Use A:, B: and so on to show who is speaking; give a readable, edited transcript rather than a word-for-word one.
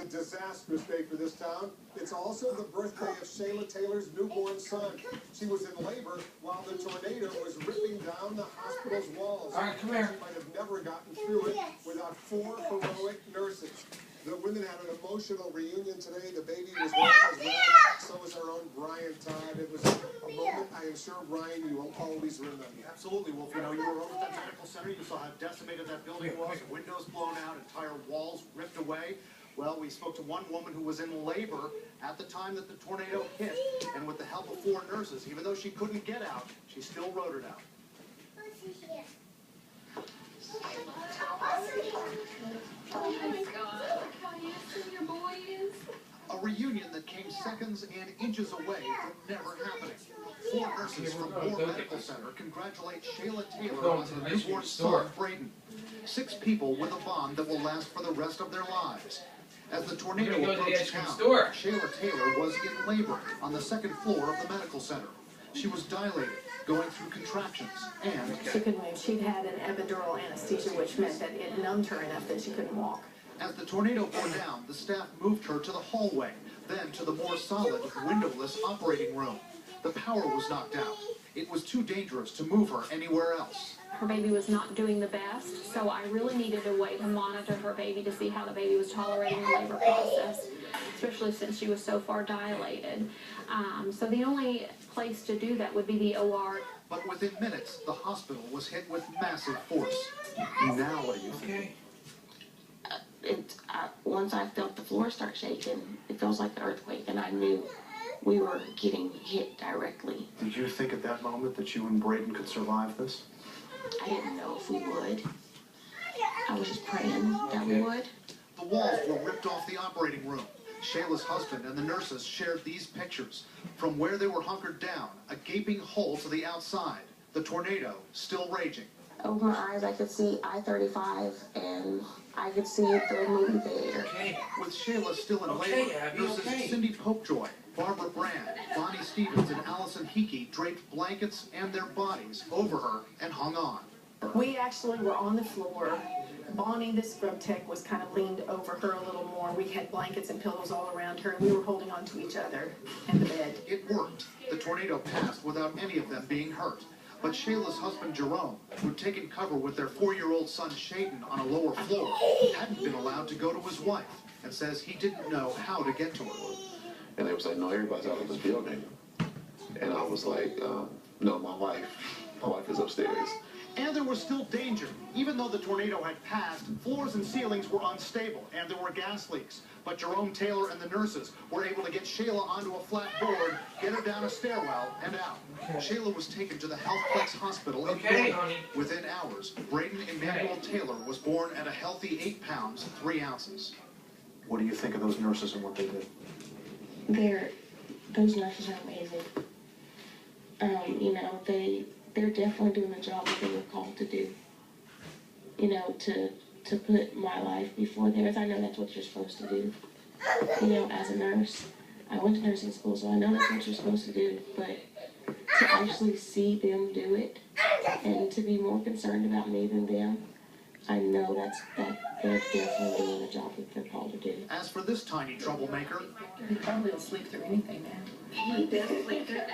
A: disastrous day for this town. It's also the birthday of Shayla Taylor's newborn son. She was in labor while the tornado was ripping down the hospital's walls.
B: All right, come here.
A: She might have never gotten through it without 4 heroic nurses. The women had an emotional reunion today. The baby was there as well. So was our own Brian Todd. It was a moment I am sure, Brian, you will always remember.
C: Absolutely, Wolf. You know, you were over at that medical center. You saw how decimated that building was. Windows blown out, entire walls ripped away. Well, we spoke to one woman who was in labor at the time that the tornado hit. And with the help of 4 nurses, even though she couldn't get out, she still rotored out.
D: Oh my God, look how handsome your boy is.
C: A reunion that came seconds and inches away from never happening. 4 nurses from Moore Medical Center congratulate Shayla Taylor on her newborn son, Braden. 6 people with a bond that will last for the rest of their lives. As the tornado approached town, Shayla Taylor was in labor on the 2nd floor of the medical center. She was dilated, going through contractions, and
E: she couldn't move. She'd had an epidural anesthesia, which meant that it numbed her enough that she couldn't walk.
C: As the tornado bore down, the staff moved her to the hallway, then to the more solid, windowless operating room. The power was knocked out. It was too dangerous to move her anywhere else.
D: Her baby was not doing the best, so I really needed a way to monitor her baby to see how the baby was tolerating the labor process, especially since she was so far dilated. So the only place to do that would be the OR.
C: But within minutes, the hospital was hit with massive force. Now what do you think?
F: Once I felt the floor start shaking, it feels like an earthquake, and I knew we were getting hit directly.
C: Did you think at that moment that you and Braden could survive this?
F: I didn't know if we would. I was just praying that we would.
C: The walls were ripped off the operating room. Shayla's husband and the nurses shared these pictures. From where they were hunkered down, a gaping hole to the outside. The tornado still raging.
F: Over my eyes, I could see I-35, and I could see the movie theater.
C: With Shayla still in labor, nurses Cindy Popejoy, Barbara Brand, Bonnie Stevens, and Allison Hickey draped blankets and their bodies over her and hung on.
E: We actually were on the floor. Bonnie, the scrub tech, was kind of leaned over her a little more. We had blankets and pillows all around her, and we were holding on to each other and the bed.
C: It worked. The tornado passed without any of them being hurt. But Shayla's husband, Jerome, who'd taken cover with their 4-year-old son, Shaden, on a lower floor, hadn't been allowed to go to his wife and says he didn't know how to get to her.
G: And they was like, no, everybody's out of this building. And I was like, no, my wife is upstairs.
C: And there was still danger. Even though the tornado had passed, floors and ceilings were unstable, and there were gas leaks. But Jerome Taylor and the nurses were able to get Shayla onto a flat board, get her down a stairwell, and out. Shayla was taken to the Healthplex Hospital in Brooklyn. Within hours, Braden Emmanuel Taylor was born at a healthy 8 pounds, 3 ounces. What do you think of those nurses and what they did?
F: Those nurses are amazing. You know, they're definitely doing the job that they were called to do. You know, to put my life before theirs. I know that's what you're supposed to do. You know, as a nurse, I went to nursing school, so I know that's what you're supposed to do. But to actually see them do it, and to be more concerned about me than them, I know that they're definitely doing the job that they're called to do.
C: As for this tiny troublemaker,
E: He probably will sleep through anything now.
D: He did sleep through that.